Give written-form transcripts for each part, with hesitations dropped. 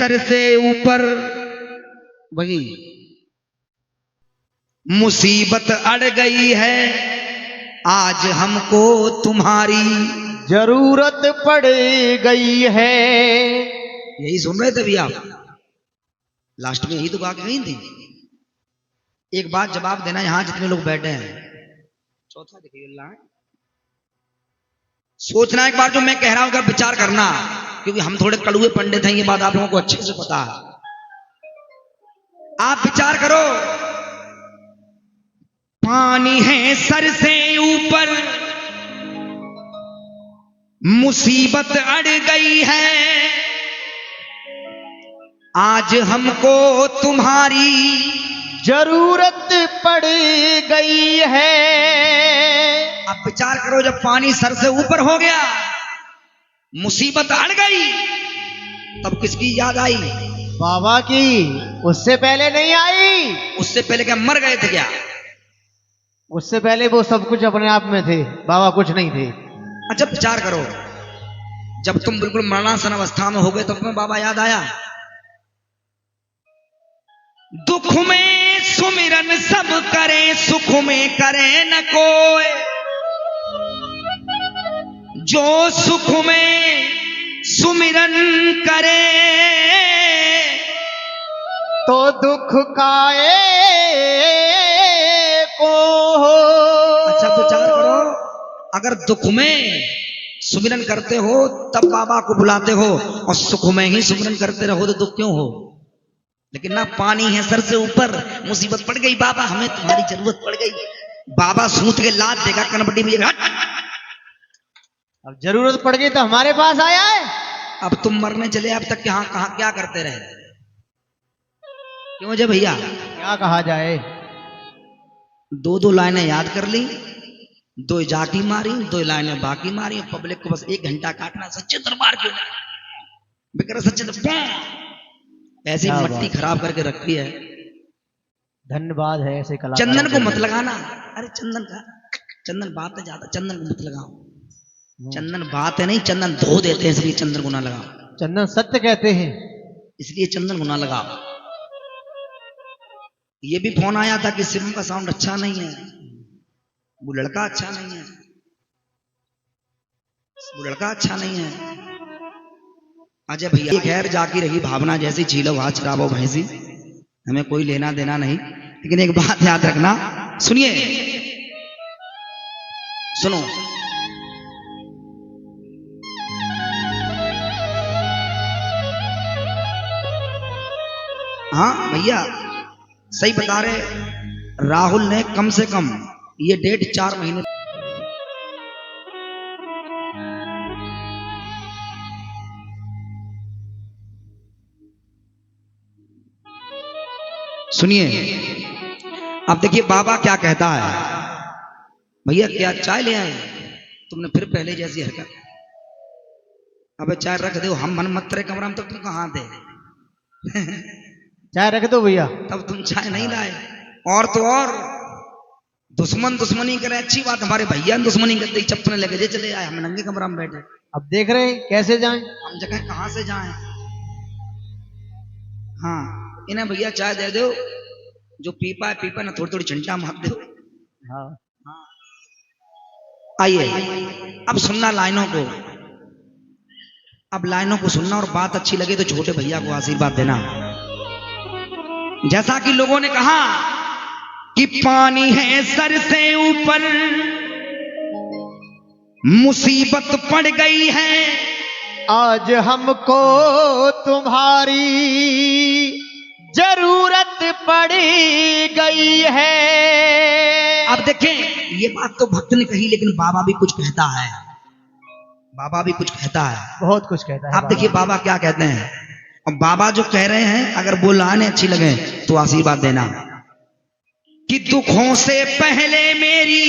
Sir से ऊपर, वही मुसीबत अड़ गई है, आज हमको तुम्हारी जरूरत पड़ गई है। यही सुन रहे थे भैया, लास्ट में यही तो गा के गई थी। एक बात जवाब देना यहां जितने लोग बैठे हैं, चौथा देखिए अल्लाह, सोचना एक बार जो मैं कह रहा हूं, अगर विचार करना, क्योंकि हम थोड़े कड़ुए पंडित हैं, ये बात आप लोगों को अच्छे से पता है। आप विचार करो, पानी है सर से ऊपर, मुसीबत अड़ गई है, आज हमको तुम्हारी जरूरत पड़ गई है। अब विचार करो, जब पानी सर से ऊपर हो गया, मुसीबत अड़ गई, तब किसकी याद आई? बाबा की। उससे पहले नहीं आई। उससे पहले क्या मर गए थे क्या? उससे पहले वो सब कुछ अपने आप में थे, बाबा कुछ नहीं थे। अच्छा विचार करो, जब तुम बिल्कुल मरणासन अवस्था में हो गए, तब तुम्हें बाबा याद आया? दुख में सुमिरन सब करें, सुख में करे न कोई, जो सुख में सुमिरन करे, तो दुख काए को। अच्छा विचार करो, अगर दुख में सुमिरन करते हो तब बाबा को बुलाते हो, और सुख में ही सुमिरन करते रहो तो दुख क्यों हो? लेकिन ना, पानी है सर से ऊपर, मुसीबत पड़ गई, बाबा हमें तुम्हारी जरूरत पड़ गई, बाबा सूत के लात देगा, कनपट्टी में अब जरूरत पड़ गई तो हमारे पास आया है। अब तुम मरने चले, अब तक कहां कहां क्या करते रहे? क्यों जे भैया? क्या कहा जाए। दो दो लाइनें याद कर ली, दो जाकी मारी, दो लाइनें बाकी मारी, पब्लिक को बस 1 घंटा काटना, सच्चे दरबार क्यों बिकर सच्चे दरबार, ऐसी मट्टी खराब करके रखी है। धन्यवाद है ऐसे कलाकार। चंदन को मत लगाना, अरे चंदन का, चंदन बात है ज्यादा, चंदन को मत लगाओ, चंदन बात है नहीं, चंदन धो देते हैं, इसलिए चंदन को ना लगाओ। चंदन सत्य कहते हैं, इसलिए चंदन को ना लगाओ। ये भी फोन आया था कि सिम का साउंड अच्छा नहीं है, वो लड़का अच्छा नहीं है, वो लड़का अच्छा नहीं है। अजय भैया खैर जाकी रही भावना जैसी, छीलो वहां चरावो भैंसी, हमें कोई लेना देना नहीं। लेकिन एक बात याद रखना, सुनिए, सुनो, हाँ भैया सही बता रहे, राहुल ने कम से कम ये डेट 4 महीने, सुनिए, अब देखिए बाबा क्या कहता है। भैया क्या चाय ले आए? तुमने फिर पहले जैसी हरकत, अबे चाय रख दो, हम मन मत तेरे कमरा में, तब तुम कहां थे? चाय रख दो भैया। तब तुम चाय नहीं लाए। और तो और दुश्मन दुश्मनी करे, अच्छी बात, हमारे भैया ने दुश्मनी कर दी, चप्पल लेके जे चले आए, हम नंगे कमरा में बैठे। अब देख रहे हैं कैसे जाएं, हम जगह कहां से जाएं? हाँ, इन्हें भैया चाय दे दो, जो पीपा है पीपा, ना थोड़ी थोड़ी झंटा मार दो। हाँ आइए अब सुनना लाइनों को, अब लाइनों को सुनना, और बात अच्छी लगे तो छोटे भैया को आशीर्वाद देना। जैसा कि लोगों ने कहा कि पानी है सर से ऊपर, मुसीबत पड़ गई है, आज हमको तुम्हारी जरूरत पड़ गई है। अब देखें, ये बात तो भक्त ने कही, लेकिन बाबा भी कुछ कहता है, बाबा भी कुछ कहता है, बहुत कुछ कहता है। आप देखिए बाबा क्या कहते हैं। अब बाबा जो कह रहे हैं, अगर वो लाने अच्छी लगे तो आशीर्वाद देना कि दुखों से पहले मेरी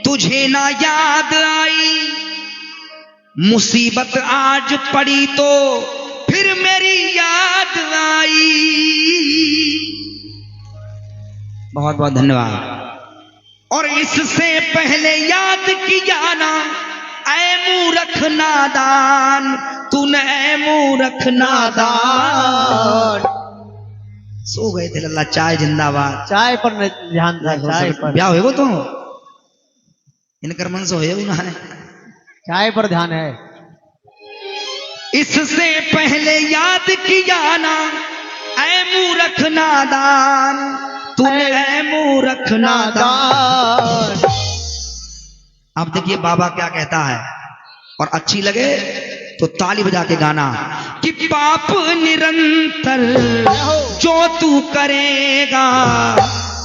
तुझे ना याद आई, मुसीबत आज पड़ी तो फिर मेरी याद आई। बहुत बहुत धन्यवाद। और इससे पहले याद किया ना ऐ मूर्ख नादान, तूने मूर्ख नादान। सो गए थे लल्ला। चाय जिंदाबाद। चाय पर ध्यान था, चाय पर, ब्याह हो तो इनकर मन से हो ना है। चाय पर ध्यान है। इससे पहले याद किया ना ऐ मूर्ख नादान, तूने ऐ मूर्ख नादान। अब देखिए बाबा क्या कहता है, और अच्छी लगे तो ताली बजा के गाना कि पाप निरंतर जो तू करेगा,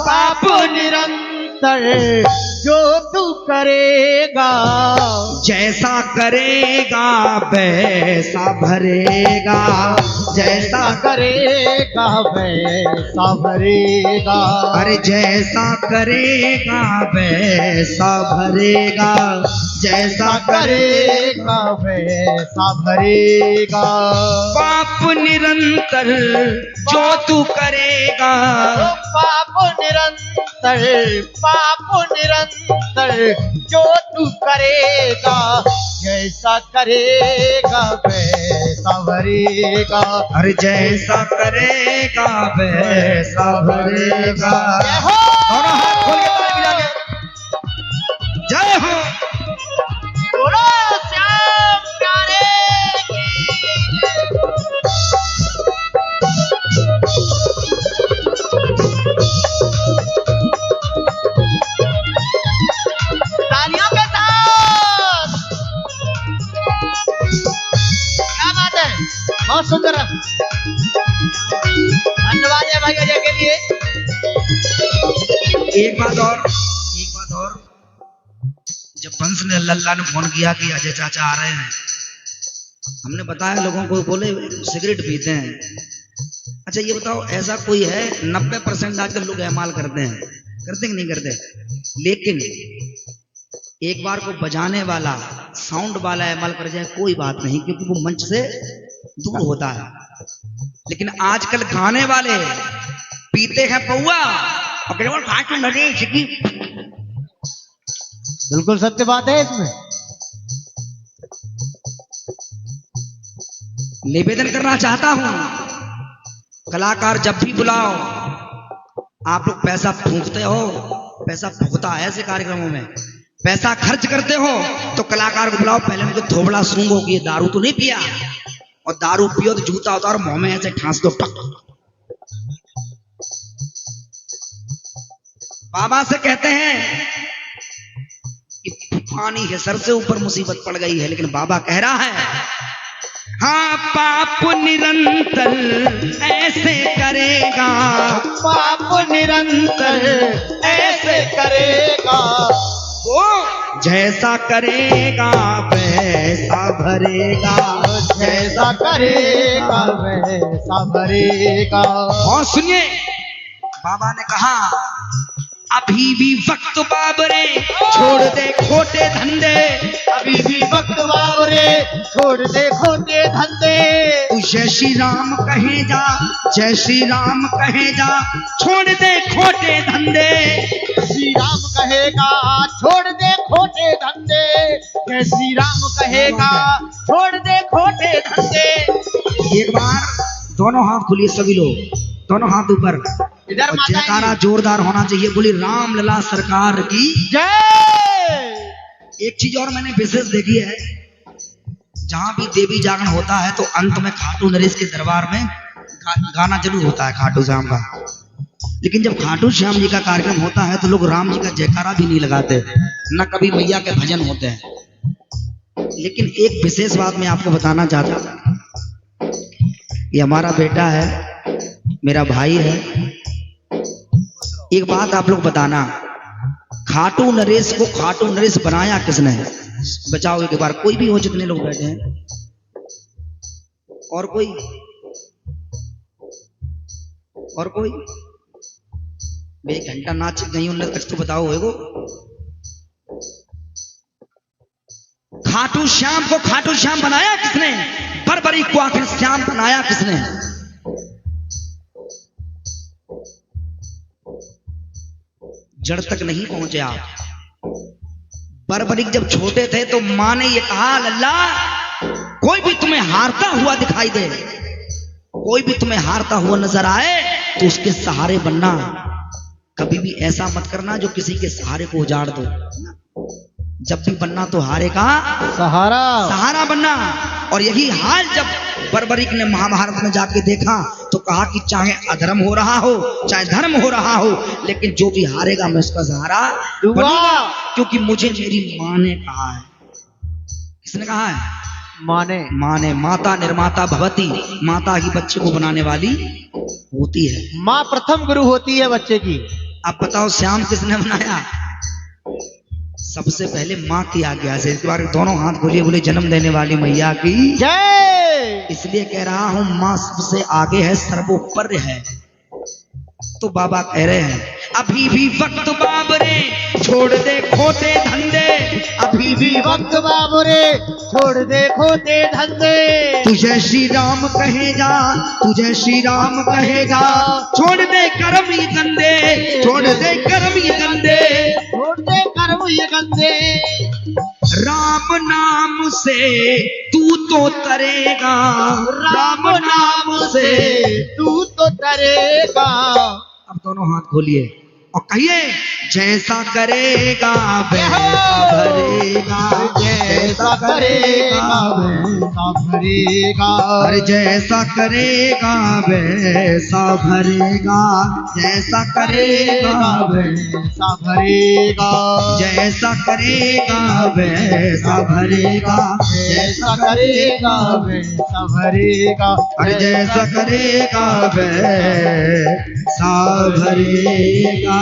पाप निरंतर जो तू करेगा, जैसा करेगा वैसा भरेगा, जैसा करेगा वैसा भरेगा। अरे जैसा करेगा वैसा भरेगा, जैसा करेगा वैसा भरेगा। पाप निरंतर जो तू करेगा, पाप निरंतर, पाप निरंतर जो तू करेगा, जैसा करेगा वैसा भरेगा। अरे जैसा करेगा वैसा भरेगा। दोनों हाथ खोल के ताली बजा के जय हो। बोलो श्याम प्यारे तालियों के साथ। क्या बात है, बहुत सुंदर। धन्यवाद है भैया जी के लिए। एक बात और, जब बंस ने लल्ला ने फोन किया कि अजय चाचा आ रहे हैं, हमने बताया लोगों को, बोले सिगरेट पीते हैं। अच्छा ये बताओ, ऐसा कोई है? 90% आजकल लोग एमाल करते हैं, करते कि नहीं करते? लेकिन एक बार को बजाने वाला, साउंड वाला एमाल कर जाए कोई बात नहीं, क्योंकि वो मंच से दूर होता है। लेकिन आजकल गाने वाले पीते हैं पौआ और केवल खाटू नरेश की। बिल्कुल सत्य बात है इसमें। निवेदन करना चाहता हूं, कलाकार जब भी बुलाओ, आप लोग पैसा फूंकते हो, पैसा फूकता है ऐसे कार्यक्रमों में, पैसा खर्च करते हो तो कलाकार को बुलाओ, पहले उनको थोबड़ा सूंघो कि ये दारू तो नहीं पिया, और दारू पियो तो जूता उतारो, मुंह में ऐसे ठांस दो टक। बाबा से कहते हैं कि पानी है सर से ऊपर, मुसीबत पड़ गई है, लेकिन बाबा कह रहा है हाँ पाप निरंतर ऐसे करेगा, पाप निरंतर ऐसे करेगा, वो जैसा करेगा वैसा भरेगा, जैसा करेगा वैसा भरेगा। और सुनिए बाबा ने कहा अभी भी वक्त बाबरे छोड़ दे खोटे धंधे, अभी भी वक्त बाबरे छोड़ दे खोटे धंधे, तू जय श्री राम कहे जा, जय श्री राम कहे जा, छोड़ दे खोटे धंधे। श्री राम कहेगा छोड़ दे खोटे धंधे, जय श्री राम कहेगा छोड़ दे खोटे धंधे। एक बार दोनों हाथ खोलिए सभी लोग, दोनों हाथ ऊपर, इधर और माता जयकारा जोरदार होना चाहिए। बोली राम लला सरकार की जय। एक चीज और मैंने विशेष देखी है, जहां भी देवी जागरण होता है तो अंत में खाटू नरेश के दरबार में गाना जरूर होता है खाटू श्याम का। लेकिन जब खाटू श्याम जी का कार्यक्रम होता है तो लोग राम जी का जयकारा भी नहीं लगाते, न कभी मैया के भजन होते हैं। लेकिन एक विशेष बात मैं आपको बताना चाहता हूं, ये हमारा बेटा है, मेरा भाई है। एक बात आप लोग बताना, खाटू नरेश को खाटू नरेश बनाया किसने? बचाओ एक बार, कोई भी हो, जितने लोग बैठे हैं, और कोई, और कोई एक घंटा नाच गई उन्हें कुछ तो बताओ होएगो। खाटू श्याम को खाटू श्याम बनाया किसने? बरबरी को आखिर श्याम बनाया किसने? जड़ तक नहीं पहुंचे आप। बरबरी जब छोटे थे तो माँ ने ये कहा लल्ला कोई भी तुम्हें हारता हुआ दिखाई दे, कोई भी तुम्हें हारता हुआ नजर आए तो उसके सहारे बनना। कभी भी ऐसा मत करना जो किसी के सहारे को उजाड़ दो। जब भी बनना तो हारे का सहारा। सहारा बनना। और यही हाल जब बर्बरीक ने महाभारत में जाके देखा तो कहा कि चाहे अधर्म हो रहा हो चाहे धर्म हो रहा हो, लेकिन जो भी हारेगा मैं उसका सहारा बनूंगा, क्योंकि मुझे मेरी माँ ने कहा है। किसने कहा है? माने। माँ ने। माता निर्माता भवती, माता ही बच्चे को बनाने वाली होती है। माँ प्रथम गुरु होती है बच्चे की। अब बताओ श्याम किसने बनाया? सबसे पहले माँ की आज्ञा से। इसके बारे में दोनों हाथ खोलिए, बोले जन्म देने वाली मैया की जय। इसलिए कह रहा हूं माँ सबसे आगे है, सर्वोपरि है। तो बाबा कह रहे हैं अभी भी वक्त बाबरे छोड़ दे खोटे धंधे, अभी भी वक्त बाबरे छोड़ दे खोटे धंधे। तुझे श्री राम कहेगा, तुझे श्री राम कहेगा, छोड़ दे कर्म ये गंदे, छोड़ दे कर्म ये गंदे, छोड़ दे कर्म ये गंदे। राम नाम से तू तो तरेगा, राम नाम से तू तो तरेगा। अब दोनों हाथ खोलिए और कहिए जैसा करेगा वैसा भरेगा, जैसा करेगा वैसा भरेगा। अरे जैसा करेगा वैसा भरेगा, जैसा करेगा वैसा भरेगा। जैसा करेगा वैसा भरेगा, जैसा करेगा वैसा भरेगा। अरे जैसा करेगा वैसा भरेगा।